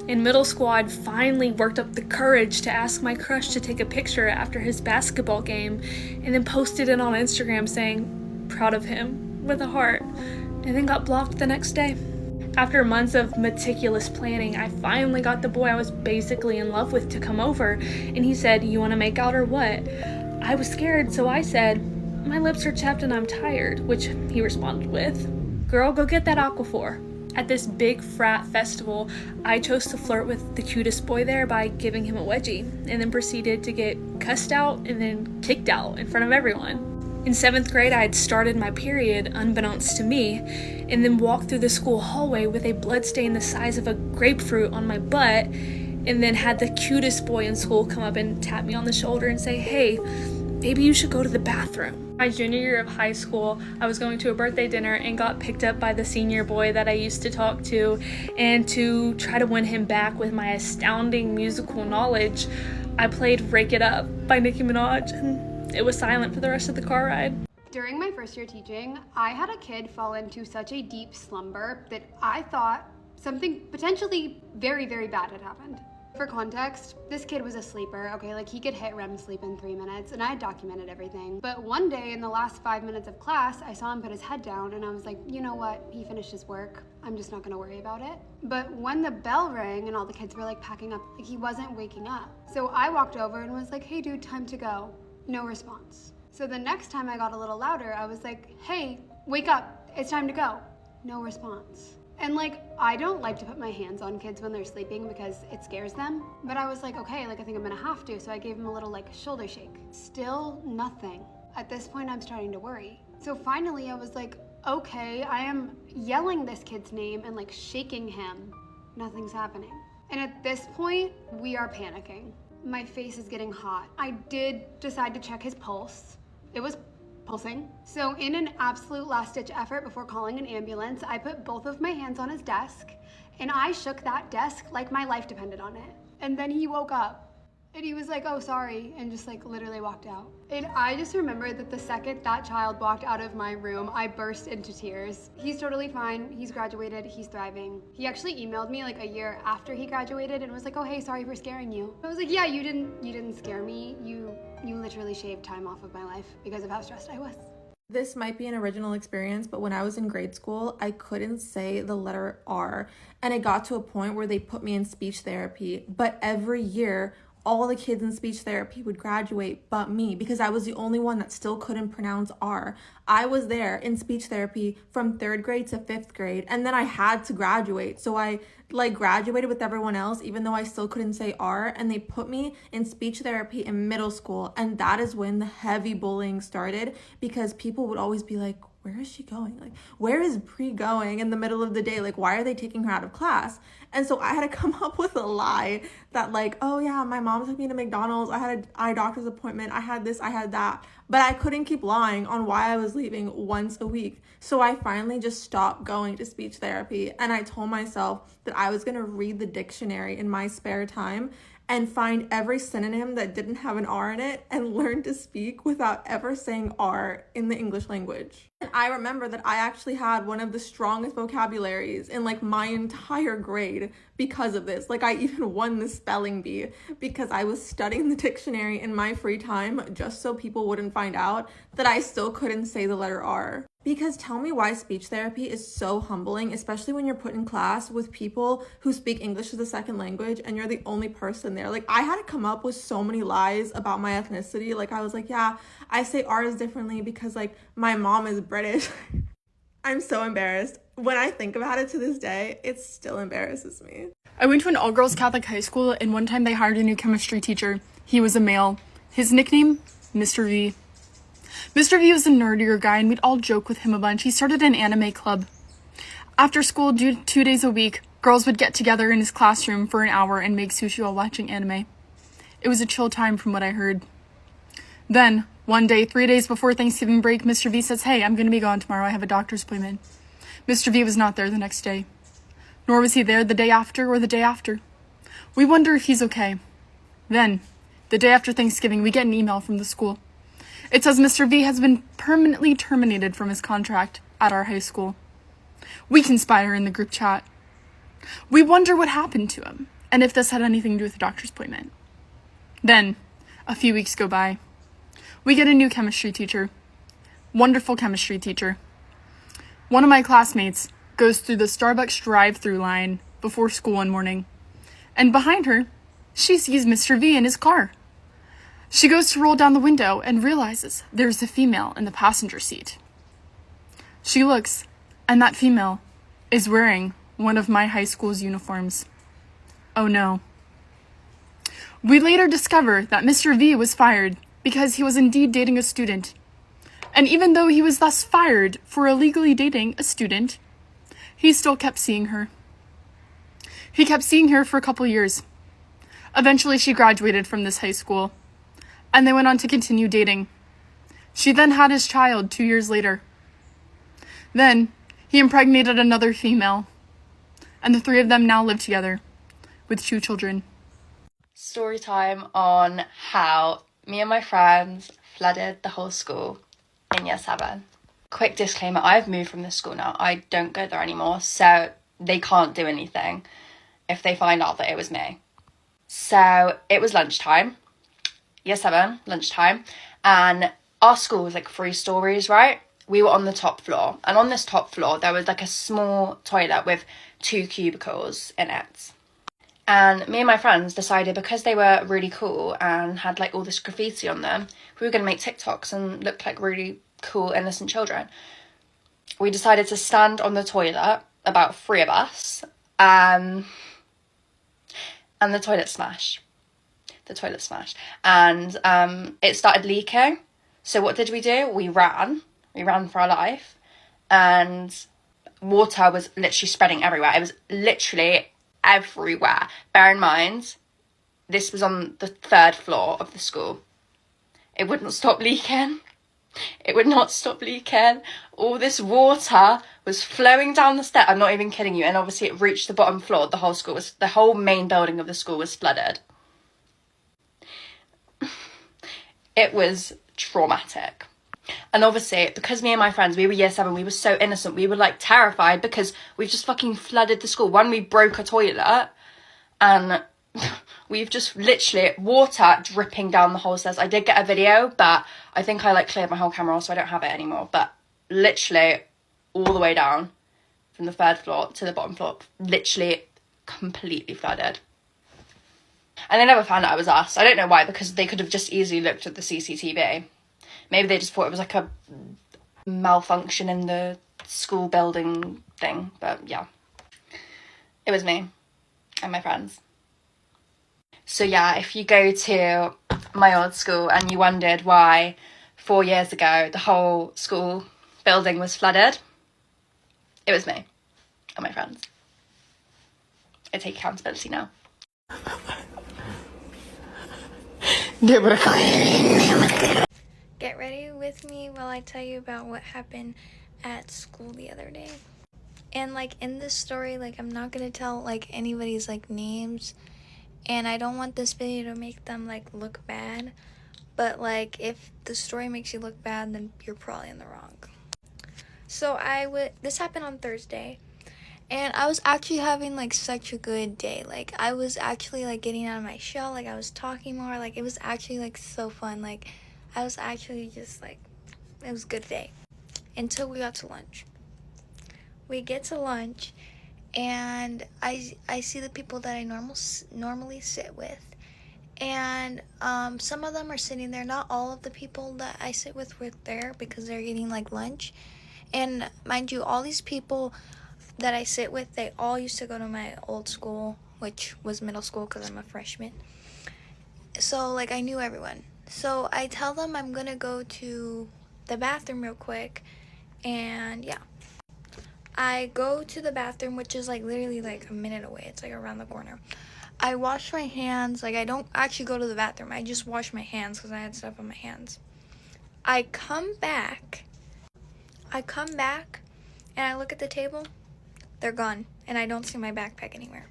In middle school, I'd finally worked up the courage to ask my crush to take a picture after his basketball game and then posted it on Instagram saying, "Proud of him," with a heart, and then got blocked the next day. After months of meticulous planning, I finally got the boy I was basically in love with to come over, and he said, "You want to make out or what?" I was scared, so I said, "My lips are chapped and I'm tired," which he responded with, "Girl, go get that Aquaphor." At this big frat festival, I chose to flirt with the cutest boy there by giving him a wedgie, and then proceeded to get cussed out and then kicked out in front of everyone. In 7th grade, I had started my period, unbeknownst to me, and then walked through the school hallway with a bloodstain the size of a grapefruit on my butt, and then had the cutest boy in school come up and tap me on the shoulder and say, "Hey, maybe you should go to the bathroom." My junior year of high school, I was going to a birthday dinner and got picked up by the senior boy that I used to talk to, and to try to win him back with my astounding musical knowledge, I played "Rake It Up" by Nicki Minaj, and it was silent for the rest of the car ride. During my first year teaching, I had a kid fall into such a deep slumber that I thought something potentially very, very bad had happened. For context, this kid was a sleeper, okay? Like, he could hit REM sleep in 3 minutes, and I had documented everything. But one day in the last 5 minutes of class, I saw him put his head down, and I was like, you know what? He finished his work. I'm just not gonna worry about it. But when the bell rang and all the kids were like packing up, like, he wasn't waking up. So I walked over and was like, "Hey dude, time to go." No response. So the next time I got a little louder, I was like, "Hey, wake up, it's time to go." No response. And like, I don't like to put my hands on kids when they're sleeping because it scares them. But I was like, okay, like I think I'm gonna have to. So I gave him a little like shoulder shake. Still nothing. At this point, I'm starting to worry. So finally I was like, okay, I am yelling this kid's name and like shaking him. Nothing's happening. And at this point, we are panicking. My face is getting hot. I did decide to check his pulse. It was pulsing. So in an absolute last-ditch effort before calling an ambulance, I put both of my hands on his desk and I shook that desk like my life depended on it. And then he woke up and he was like, "Oh, sorry," and just like literally walked out. And I just remember that the second that child walked out of my room, I burst into tears. He's totally fine. He's graduated. He's thriving. He actually emailed me like a year after he graduated and was like, "Oh, hey, sorry for scaring you." I was like, "Yeah, you didn't scare me. You literally shaved time off of my life because of how stressed I was." This might be an original experience, but when I was in grade school, I couldn't say the letter R, and it got to a point where they put me in speech therapy. But every year, all the kids in speech therapy would graduate but me, because I was the only one that still couldn't pronounce R. I was there in speech therapy from 3rd grade to 5th grade, and then I had to graduate. So I graduated with everyone else, even though I still couldn't say R, and they put me in speech therapy in middle school. And that is when the heavy bullying started, because people would always be like, "Where is she going? Like, where is Bree going in the middle of the day? Like, why are they taking her out of class?" And so I had to come up with a lie that like, "Oh yeah, my mom took me to McDonald's. I had an eye doctor's appointment. I had this, I had that." But I couldn't keep lying on why I was leaving once a week. So I finally just stopped going to speech therapy, and I told myself that I was going to read the dictionary in my spare time and find every synonym that didn't have an R in it and learn to speak without ever saying R in the English language. And I remember that I actually had one of the strongest vocabularies in like my entire grade because of this. Like, I even won the spelling bee because I was studying the dictionary in my free time just so people wouldn't find out that I still couldn't say the letter R. Because tell me why speech therapy is so humbling, especially when you're put in class with people who speak English as a second language and you're the only person there. Like, I had to come up with so many lies about my ethnicity. Like, I was like, yeah, I say R's differently because like my mom is British. I'm so embarrassed. When I think about it to this day, it still embarrasses me. I went to an all-girls Catholic high school, and one time they hired a new chemistry teacher. He was a male. His nickname, Mr. V. Mr. V was a nerdier guy, and we'd all joke with him a bunch. He started an anime club. After school, 2 days a week, girls would get together in his classroom for an hour and make sushi while watching anime. It was a chill time from what I heard. Then, one day, 3 days before Thanksgiving break, Mr. V says, "Hey, I'm going to be gone tomorrow. I have a doctor's appointment." Mr. V was not there the next day. Nor was he there the day after or the day after. We wonder if he's okay. Then, the day after Thanksgiving, we get an email from the school. It says Mr. V has been permanently terminated from his contract at our high school. We conspire in the group chat. We wonder what happened to him, and if this had anything to do with the doctor's appointment. Then, a few weeks go by. We get a new chemistry teacher. Wonderful chemistry teacher. One of my classmates goes through the Starbucks drive-through line before school one morning, and behind her, she sees Mr. V in his car. She goes to roll down the window and realizes there's a female in the passenger seat. She looks, and that female is wearing one of my high school's uniforms. Oh no. We later discover that Mr. V was fired because he was indeed dating a student. And even though he was thus fired for illegally dating a student, he still kept seeing her. He kept seeing her for a couple years. Eventually, she graduated from this high school, and they went on to continue dating. She then had his child 2 years later. Then, he impregnated another female, and the three of them now live together with 2 children. Story time on how me and my friends flooded the whole school in year 7. Quick disclaimer, I've moved from this school now. I don't go there anymore, so they can't do anything if they find out that it was me. So it was lunchtime, year 7, lunchtime, and our school was like 3 stories, right? We were on the top floor, and on this top floor there was like a small toilet with 2 cubicles in it. And me and my friends decided, because they were really cool and had like all this graffiti on them, we were going to make TikToks and look like really cool, innocent children. We decided to stand on the toilet, about 3 of us, and the toilet smashed. And it started leaking. So what did we do? We ran for our life, and water was literally spreading everywhere. It was literally everywhere. Bear in mind, this was on the 3rd floor of the school. It wouldn't stop leaking. All this water was flowing down the stairs. I'm not even kidding you. And obviously it reached the bottom floor. The whole main building of the school was flooded. It was traumatic. And obviously, because me and my friends, we were year 7, we were so innocent. We were like terrified because we've just fucking flooded the school. One, we broke a toilet, and we've just literally water dripping down the whole stairs. I did get a video, but I think I like cleared my whole camera, so I don't have it anymore. But literally all the way down from the 3rd floor to the bottom floor, literally completely flooded. And they never found out it was us. I don't know why, because they could have just easily looked at the CCTV. Maybe they just thought it was like a malfunction in the school building thing. But yeah, it was me and my friends. So yeah, if you go to my old school and you wondered why 4 years ago the whole school building was flooded, it was me and my friends. I take accountability now. Get ready with me while I tell you about what happened at school the other day. And like in this story, like I'm not gonna tell like anybody's like names, and I don't want this video to make them like look bad, but like if the story makes you look bad, then you're probably in the wrong. So this happened on Thursday, and I was actually having like such a good day. Like I was actually like getting out of my shell, like I was talking more, like it was actually like so fun. Like I was actually just like, it was a good day until we got to lunch. We get to lunch, and I see the people that I normally sit with, and some of them are sitting there. Not all of the people that I sit with were there because they're eating like lunch. And mind you, all these people that I sit with, they all used to go to my old school, which was middle school because I'm a freshman. So like I knew everyone. So I tell them I'm gonna go to the bathroom real quick, and yeah. I go to the bathroom, which is like literally like a minute away. It's like around the corner. I wash my hands. Like I don't actually go to the bathroom. I just wash my hands because I had stuff on my hands. I come back, and I look at the table. They're gone, and I don't see my backpack anywhere.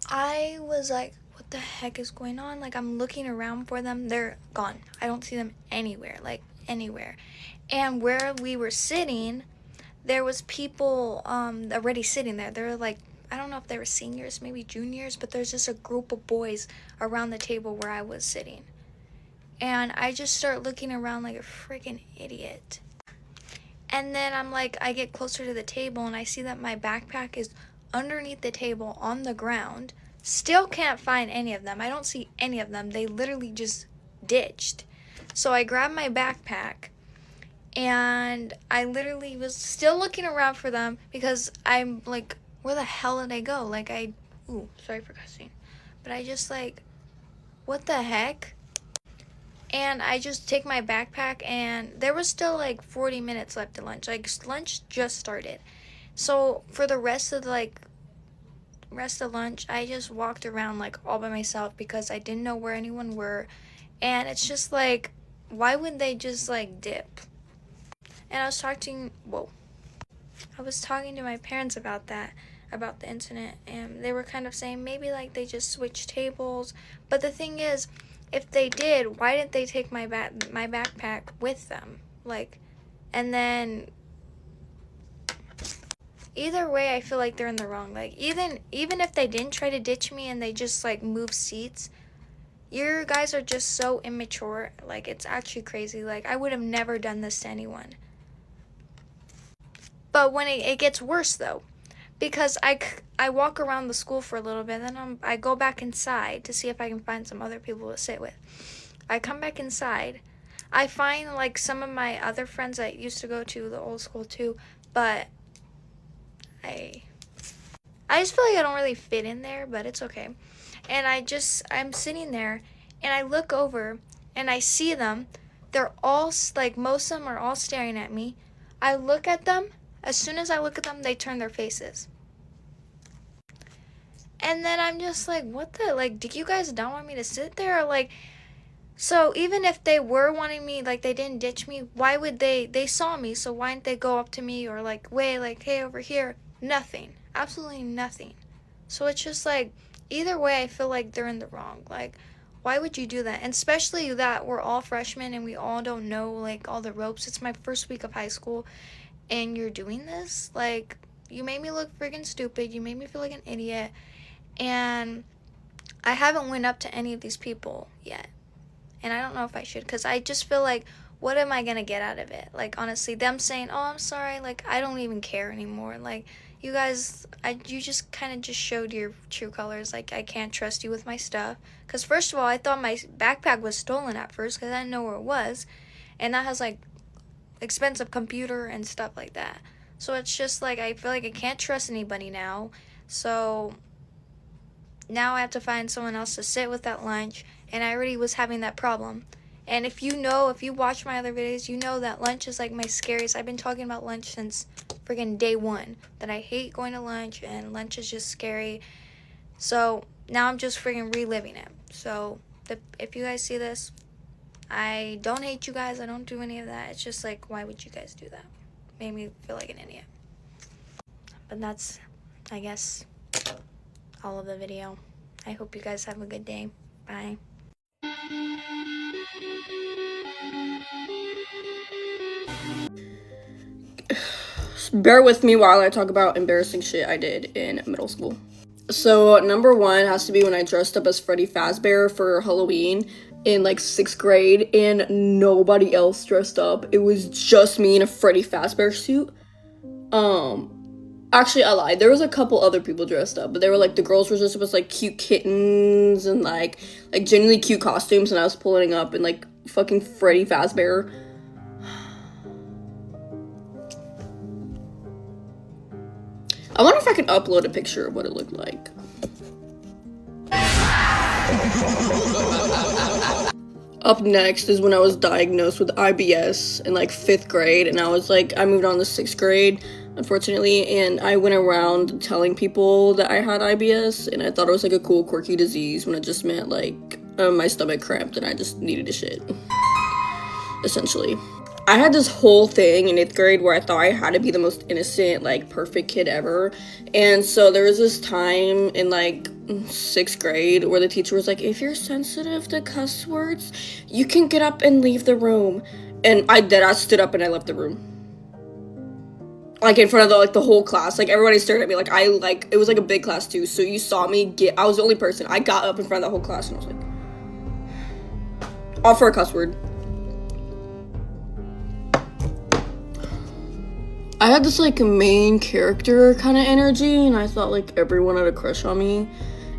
I was like, what the heck is going on? Like I'm looking around for them. They're gone. I don't see them anywhere, like anywhere. And where we were sitting, there was people already sitting there. They were like, I don't know if they were seniors, maybe juniors, but there's just a group of boys around the table where I was sitting. And I just start looking around like a freaking idiot. And then I'm like, I get closer to the table and I see that my backpack is underneath the table on the ground. Still can't find any of them. I don't see any of them. They literally just ditched. So I grabbed my backpack and I literally was still looking around for them because I'm like, where the hell did they go? Like, ooh, sorry for cussing. But I just like, what the heck? And I just take my backpack, and there was still like 40 minutes left to lunch. Like, lunch just started. So for the rest of lunch, I just walked around like all by myself because I didn't know where anyone were. And it's just like, why wouldn't they just like dip? And I was talking to my parents about that, about the incident, and they were kind of saying maybe like they just switched tables. But the thing is, if they did, why didn't they take my backpack with them? Like, and then either way, I feel like they're in the wrong. Like, even if they didn't try to ditch me and they just like move seats, you guys are just so immature. Like, it's actually crazy. Like, I would have never done this to anyone. But when it gets worse though, because I walk around the school for a little bit, then I go back inside to see if I can find some other people to sit with. I come back inside. I find like some of my other friends that used to go to the old school too, but I just feel like I don't really fit in there, but it's okay. And I'm sitting there and I look over and I see them. They're all like, most of them are all staring at me. I look at them. As soon as I look at them, they turn their faces. And then I'm just like, what the, like, do you guys not want me to sit there? Or like, so even if they were wanting me, like, they didn't ditch me, why would they saw me, so why didn't they go up to me or like, wait, like, hey, over here? Nothing. Absolutely nothing. So it's just like, either way, I feel like they're in the wrong. Like, why would you do that? And especially that we're all freshmen and we all don't know, like, all the ropes. It's my first week of high school and you're doing this? Like, you made me look freaking stupid. You made me feel like an idiot. And I haven't went up to any of these people yet. And I don't know if I should, because I just feel like, what am I going to get out of it? Like, honestly, them saying, oh, I'm sorry, like, I don't even care anymore. Like, you guys, you just kind of just showed your true colors. Like, I can't trust you with my stuff. Because first of all, I thought my backpack was stolen at first because I didn't know where it was. And that has, like, expensive computer and stuff like that. So it's just like, I feel like I can't trust anybody now. So now I have to find someone else to sit with at lunch, and I already was having that problem. And if you watch my other videos, you know that lunch is like my scariest. I've been talking about lunch since friggin' day one, that I hate going to lunch and lunch is just scary. So now I'm just friggin' reliving it. So if you guys see this, I don't hate you guys. I don't do any of that. It's just like, why would you guys do that? Made me feel like an idiot. But that's, I guess, all of the video. I hope you guys have a good day. Bye. Bear with me while I talk about embarrassing shit I did in middle school. So number one has to be when I dressed up as Freddy Fazbear for Halloween in like 6th grade and nobody else dressed up. It was just me in a Freddy Fazbear suit. Actually, I lied. There was a couple other people dressed up, but they were like, the girls were just like cute kittens and like genuinely cute costumes, and I was pulling up in like fucking Freddy Fazbear. I wonder if I can upload a picture of what it looked like. Up next is when I was diagnosed with IBS in like 5th grade, and I was like, I moved on to 6th grade, unfortunately, and I went around telling people that I had IBS, and I thought it was like a cool, quirky disease when it just meant like my stomach cramped and I just needed to shit, essentially. I had this whole thing in 8th grade where I thought I had to be the most innocent, like, perfect kid ever. And so there was this time in, like, 6th grade where the teacher was like, if you're sensitive to cuss words, you can get up and leave the room. And I stood up and I left the room. like in front of the whole class. Like everybody stared at me. Like it was like a big class too. So you saw me I was the only person. I got up in front of the whole class and I was like, all for a cuss word. I had this like main character kind of energy, and I thought like everyone had a crush on me.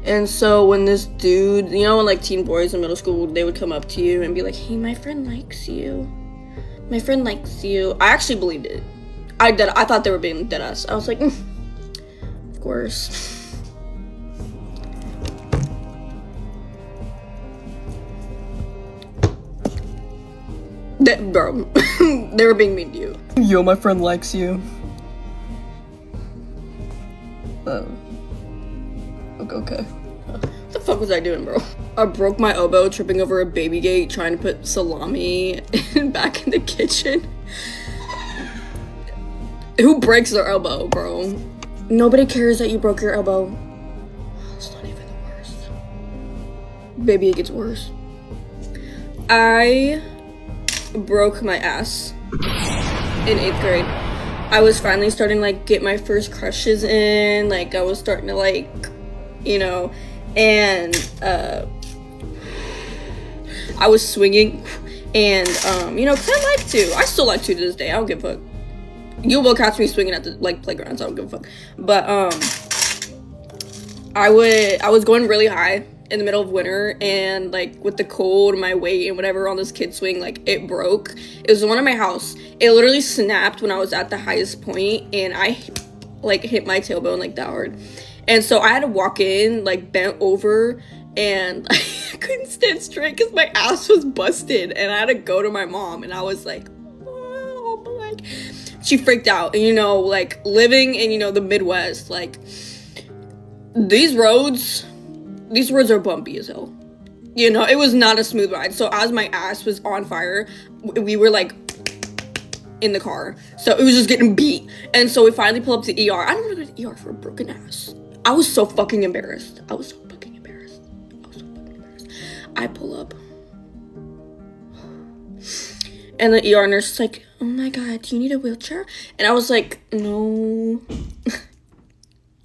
And so when this dude, you know, when like teen boys in middle school, they would come up to you and be like, hey, my friend likes you. My friend likes you. I actually believed it. I thought they were being dead ass. I was like, of course. Bro, they were being mean to you. Yo, my friend likes you. Okay. What the fuck was I doing, bro? I broke my elbow tripping over a baby gate trying to put salami back in the kitchen. Who breaks their elbow, bro? Nobody cares that you broke your elbow. It's not even the worst. Baby, it gets worse. I broke my ass in 8th grade. I was finally starting to like get my first crushes in. Like I was starting to like, you know, and I was swinging, and you know, cause I like to. I still like to this day. I don't give a fuck. You will catch me swinging at the like playgrounds. I don't give a fuck. But I was going really high in the middle of winter, and like with the cold, my weight and whatever on this kid swing, like it broke. It was the one at my house. It literally snapped when I was at the highest point, and I like hit my tailbone like that hard. And so I had to walk in like bent over, and I couldn't stand straight because my ass was busted, and I had to go to my mom, and I was like, oh, but like she freaked out. And you know, like living in, you know, the Midwest, like these roads are bumpy as hell. You know, it was not a smooth ride. So as my ass was on fire, we were like in the car. So it was just getting beat. And so we finally pull up to ER. I don't want to go to ER for a broken ass. I was so fucking embarrassed. I pull up. And the ER nurse is like, oh my God, do you need a wheelchair? And I was like, no.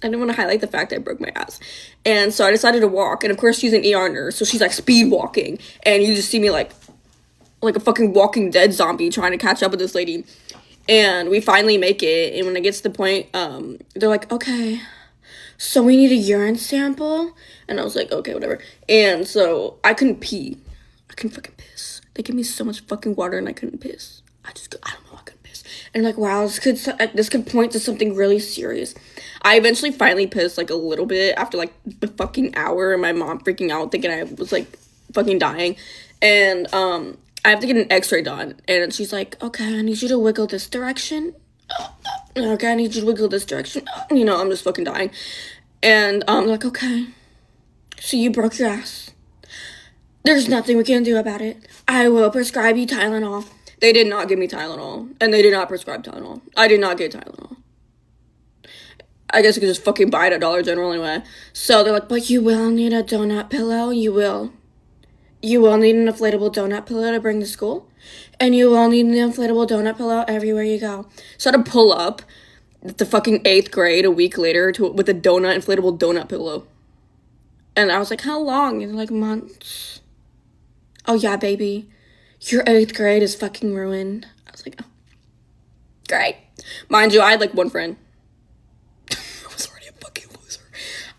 I didn't want to highlight the fact that I broke my ass. And so I decided to walk. And of course, she's an ER nurse. So she's like speed walking. And you just see me like a fucking Walking Dead zombie trying to catch up with this lady. And we finally make it. And when it gets to the point, they're like, okay, so we need a urine sample. And I was like, okay, whatever. And so I couldn't pee. I couldn't fucking piss. They gave me so much fucking water and I couldn't piss. I don't know, I couldn't piss. And like, wow, this could point to something really serious. I eventually finally pissed like a little bit after like the fucking hour, and my mom freaking out thinking I was like fucking dying. And I have to get an x-ray done, and she's like, okay, I need you to wiggle this direction. Okay, I need you to wiggle this direction. You know, I'm just fucking dying. And I'm like, okay, so you broke your ass. There's nothing we can do about it. I will prescribe you Tylenol. They did not give me Tylenol, and they did not prescribe Tylenol. I did not get Tylenol. I guess I could just fucking buy it at Dollar General anyway. So they're like, but you will need a donut pillow. You will. You will need an inflatable donut pillow to bring to school. And you will need an inflatable donut pillow everywhere you go. So I had to pull up the fucking 8th grade a week later with a inflatable donut pillow. And I was like, how long? And they're like, months. Oh yeah, baby. Your 8th grade is fucking ruined. I was like, oh, great. Mind you, I had like one friend. I was already a fucking loser.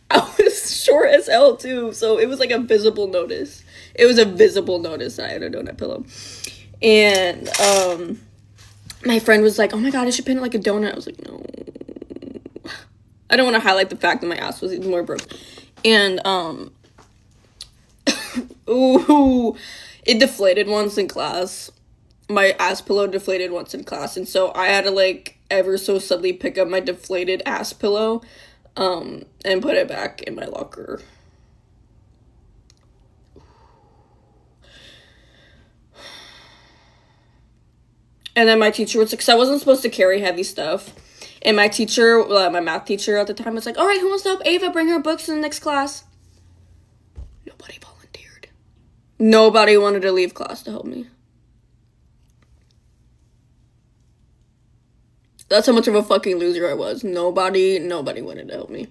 I was short as hell too, so it was like a visible notice. It was a visible notice that I had a donut pillow. And my friend was like, oh my God, I should pin it like a donut. I was like, no. I don't want to highlight the fact that my ass was even more broke. And ooh, it deflated once in class. My ass pillow deflated once in class, and so I had to like ever so subtly pick up my deflated ass pillow and put it back in my locker. And then my teacher was like, because I wasn't supposed to carry heavy stuff. And my teacher, my math teacher at the time was like, all right, who wants to help Ava bring her books in the next class? Nobody volunteered. Nobody wanted to leave class to help me. That's how much of a fucking loser I was. Nobody wanted to help me.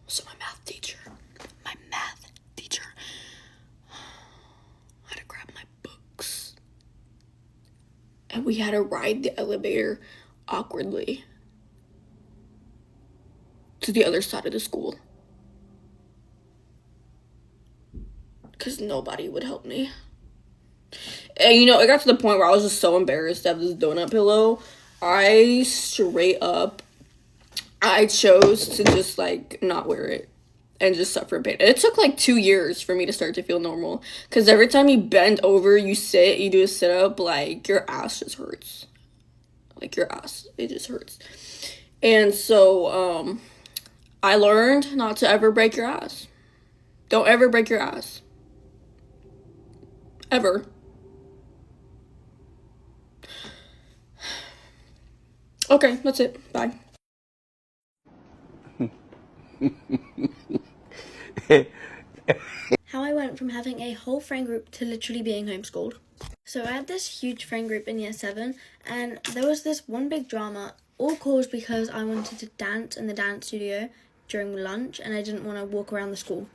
So my math teacher had to grab my books. And we had to ride the elevator awkwardly to the other side of the school. Because nobody would help me. And you know, it got to the point where I was just so embarrassed to have this donut pillow. I chose to just like not wear it and just suffer pain. And it took like 2 years for me to start to feel normal. Because every time you bend over, you do a sit up, like your ass just hurts. Like your ass, it just hurts. And so, I learned not to ever break your ass. Don't ever break your ass. Ever. Okay, that's it. Bye. How I went from having a whole friend group to literally being homeschooled. So I had this huge friend group in year 7, and there was this one big drama, all caused because I wanted to dance in the dance studio during lunch and I didn't want to walk around the school.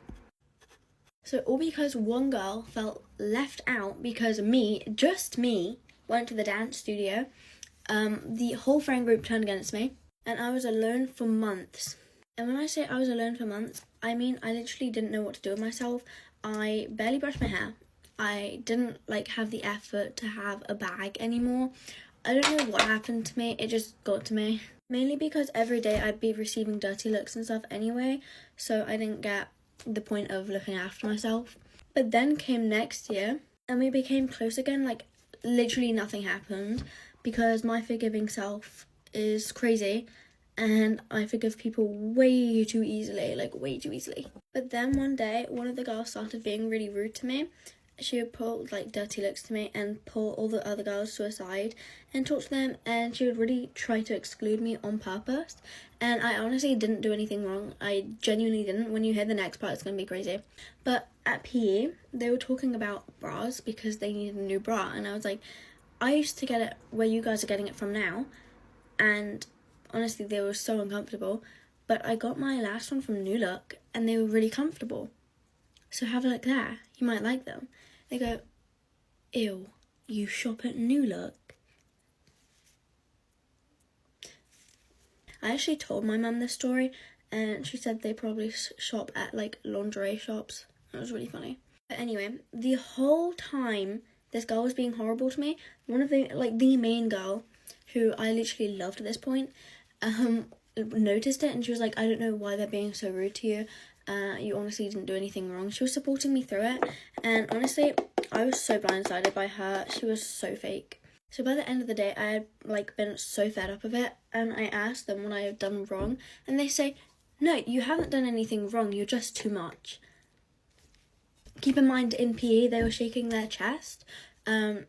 So all because one girl felt left out because just me, went to the dance studio. The whole friend group turned against me and I was alone for months. And when I say I was alone for months, I mean I literally didn't know what to do with myself. I barely brushed my hair. I didn't have the effort to have a bag anymore. I don't know what happened to me, it just got to me. Mainly because every day I'd be receiving dirty looks and stuff anyway, so I didn't get the point of looking after myself. But then came next year and we became close again, literally nothing happened because my forgiving self is crazy and I forgive people way too easily, way too easily. But then one day, one of the girls started being really rude to me. She would pull dirty looks to me and pull all the other girls to a side and talk to them, and she would really try to exclude me on purpose. And I honestly didn't do anything wrong. I genuinely didn't. When you hear the next part, it's going to be crazy. But at PE, they were talking about bras because they needed a new bra, and I was like, I used to get it where you guys are getting it from now, and honestly, they were so uncomfortable. But I got my last one from New Look, and they were really comfortable. So have a look there. You might like them. They go, ew, you shop at New Look? I actually told my mum this story, and she said they probably shop at lingerie shops. That was really funny. But anyway, the whole time this girl was being horrible to me, one of the main girl, who I literally loved at this point, noticed it, and she was like, I don't know why they're being so rude to you. You honestly didn't do anything wrong. She was supporting me through it, and honestly, I was so blindsided by her. She was so fake. So by the end of the day, I had been so fed up of it, and I asked them what I had done wrong, and they say, no, you haven't done anything wrong, you're just too much. Keep in mind, in PE, they were shaking their chest, in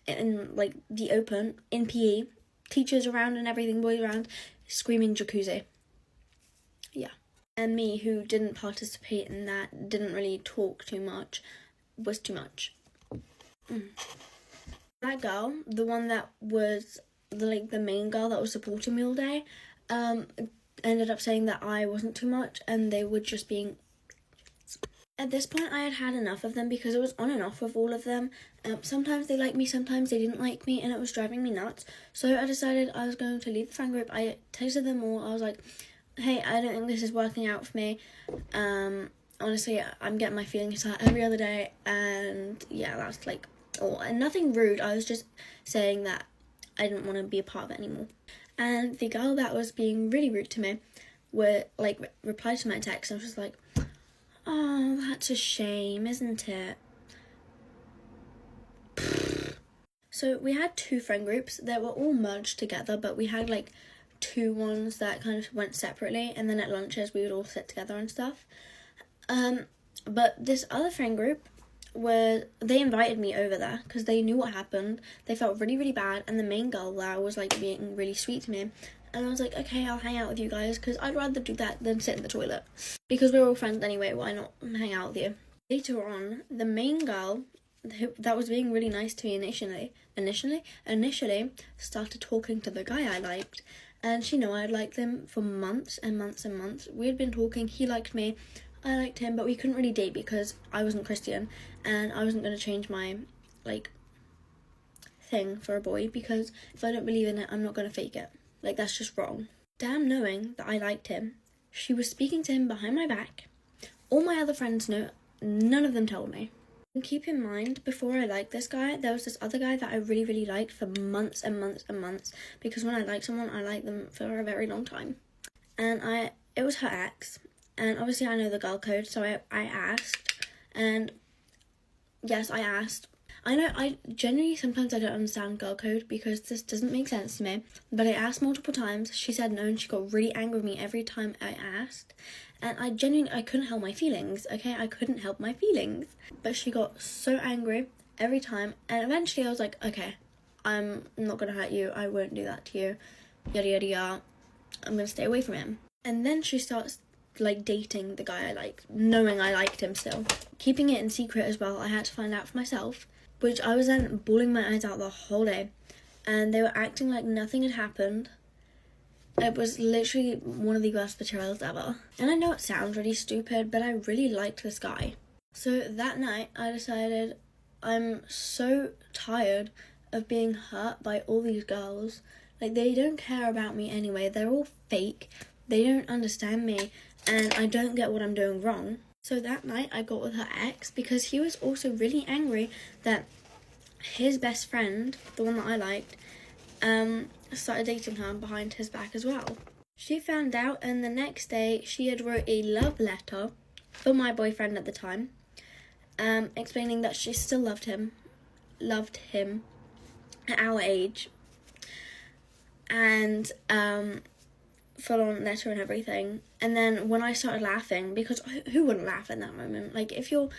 the open, in PE, teachers around and everything, boys around, screaming jacuzzi. Yeah. And me, who didn't participate in that, didn't really talk too much, was too much. That girl, the one that was the main girl that was supporting me all day, ended up saying that I wasn't too much and they were just being... At this point, I had had enough of them because it was on and off with all of them. Sometimes they liked me, sometimes they didn't like me, and it was driving me nuts. So I decided I was going to leave the friend group. I texted them all. I was like, hey, I don't think this is working out for me. Honestly, I'm getting my feelings hurt every other day, and yeah, that's and nothing rude. I was just saying that I didn't want to be a part of it anymore. And the girl that was being really rude to me replied to my text and was just like, oh, that's a shame, isn't it? So we had 2 friend groups that were all merged together, but we had 2 ones that kind of went separately, and then at lunches we would all sit together and stuff. But this other friend group, they invited me over there because they knew what happened. They felt really, really bad, and the main girl there was being really sweet to me. And I was like, okay, I'll hang out with you guys because I'd rather do that than sit in the toilet. Because we're all friends anyway, why not hang out with you? Later on, the main girl that was being really nice to me initially started talking to the guy I liked. And she knew I'd liked them for months and months and months. We had been talking, he liked me, I liked him, but we couldn't really date because I wasn't Christian and I wasn't going to change my, thing for a boy, because if I don't believe in it, I'm not going to fake it. That's just wrong. Damn, knowing that I liked him, she was speaking to him behind my back. All my other friends know, none of them told me. And keep in mind, before I liked this guy, there was this other guy that I really, really liked for months and months and months, because when I like someone, I like them for a very long time. And it was her ex, and obviously I know the girl code, so I asked, and yes, I asked. I know I generally sometimes I don't understand girl code because this doesn't make sense to me, but I asked multiple times. She said no, and she got really angry with me every time I asked. And I couldn't help my feelings, okay? I couldn't help my feelings. But she got so angry every time, and eventually I was like, okay, I'm not gonna hurt you, I won't do that to you, yada yada yada, I'm gonna stay away from him. And then she starts dating the guy I like, knowing I liked him still. Keeping it in secret as well, I had to find out for myself, which I was then bawling my eyes out the whole day. And they were acting like nothing had happened. It was literally one of the worst betrayals ever. And I know it sounds really stupid, but I really liked this guy. So that night, I decided I'm so tired of being hurt by all these girls. They don't care about me anyway. They're all fake. They don't understand me, and I don't get what I'm doing wrong. So that night, I got with her ex because he was also really angry that his best friend, the one that I liked, started dating her behind his back as well. She found out, and the next day she had wrote a love letter for my boyfriend at the time, explaining that she still loved him at our age, and full on letter and everything. And then when I started laughing, because who wouldn't laugh in that moment? If you're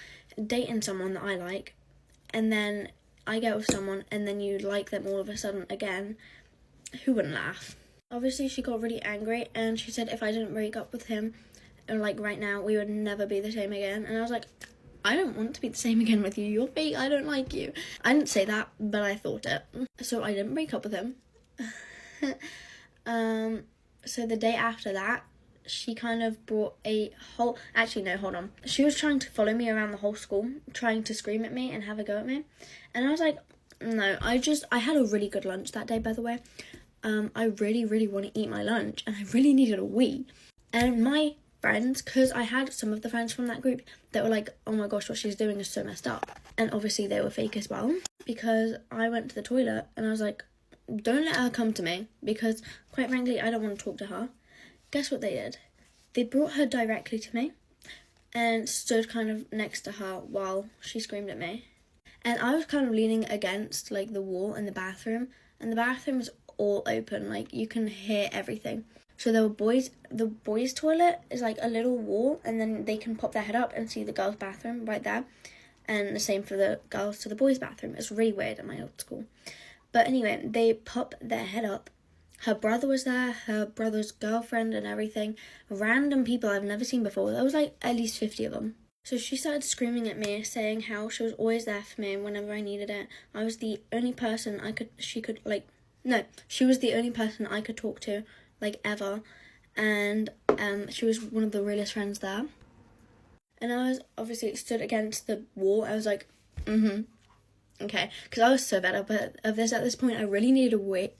dating someone that I like, and then I get with someone and then you like them all of a sudden again, who wouldn't laugh? Obviously she got really angry, and she said if I didn't break up with him, and right now, we would never be the same again. And I was like, I don't want to be the same again with you. You're fake. I don't like you. I didn't say that, but I thought it. So I didn't break up with him. So the day after that, she kind of brought a whole... Actually, no, hold on. She was trying to follow me around the whole school, trying to scream at me and have a go at me. And I was like, no, I had a really good lunch that day, by the way. I really, really want to eat my lunch, and I really needed a wee. And my friends, because I had some of the friends from that group that were like, oh my gosh, what she's doing is so messed up. And obviously they were fake as well, because I went to the toilet and I was like, don't let her come to me, because quite frankly, I don't want to talk to her. Guess what they did? They brought her directly to me and stood kind of next to her while she screamed at me. And I was kind of leaning against the wall in the bathroom, and the bathroom's all open, you can hear everything. So the boys' toilet is a little wall, and then they can pop their head up and see the girls' bathroom right there. And the same for the girls to the boys' bathroom. It's really weird at my old school. But anyway, they pop their head up. Her brother was there, her brother's girlfriend and everything. Random people I've never seen before. There was at least 50 of them. So she started screaming at me, saying how she was always there for me whenever I needed it. I was the only person she was the only person I could talk to, ever. And she was one of the realest friends there. And I was obviously stood against the wall. I was like, okay, because I was so fed up of this. At this point, I really needed a wee.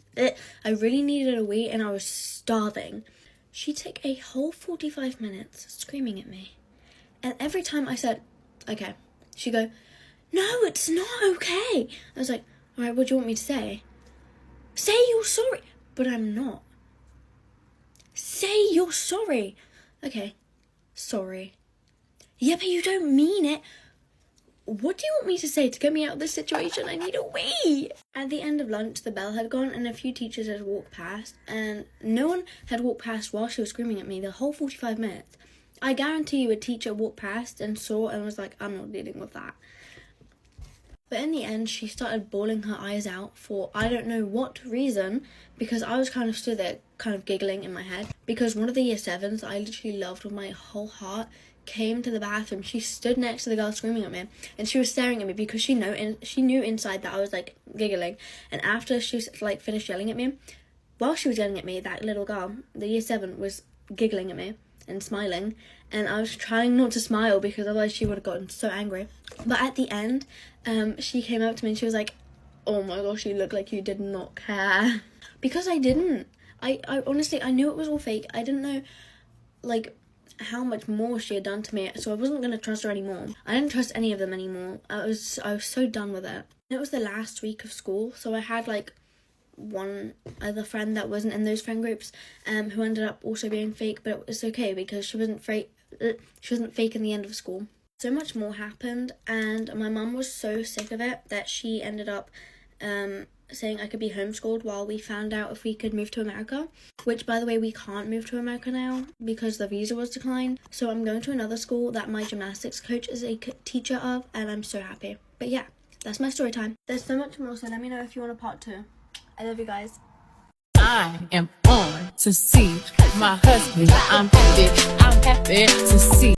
And I was starving. She took a whole 45 minutes screaming at me. And every time I said, okay, she'd go, no, it's not okay. I was like, all right, what do you want me to say? Say you're sorry. But I'm not. Say you're sorry. Okay, sorry. Yeah, but you don't mean it. What do you want me to say to get me out of this situation? I need a wee. At the end of lunch, the bell had gone and a few teachers had walked past, and no one had walked past while she was screaming at me the whole 45 minutes. I guarantee you a teacher walked past and saw and was like, I'm not dealing with that. But in the end, she started bawling her eyes out for I don't know what reason, because I was kind of stood there kind of giggling in my head because one of the year 7s I literally loved with my whole heart came to the bathroom. She stood next to the girl screaming at me, and she was staring at me because she knew inside that I was like giggling. And after she was like finished yelling at me, while she was yelling at me, that little girl, the year 7, was giggling at me and smiling, and I was trying not to smile because otherwise she would have gotten so angry. But at the end, she came up to me and she was like, oh my gosh, you look like you did not care. Because I didn't. I honestly, I knew it was all fake. I didn't know, like, how much more she had done to me, so I wasn't going to trust her anymore. I didn't trust any of them anymore. I was so done with it. It was the last week of school, so I had, like, one other friend that wasn't in those friend groups, who ended up also being fake, but it's okay because she wasn't fake in the end of school. So much more happened, and my mum was so sick of it that she ended up saying I could be homeschooled while we found out if we could move to America, which, by the way, we can't move to America now because the visa was declined. So I'm going to another school that my gymnastics coach is a teacher of, and I'm so happy. But yeah, that's my story time. There's so much more, so let me know if you want a part 2. I love you guys. I am on to see my husband. I'm happy to see.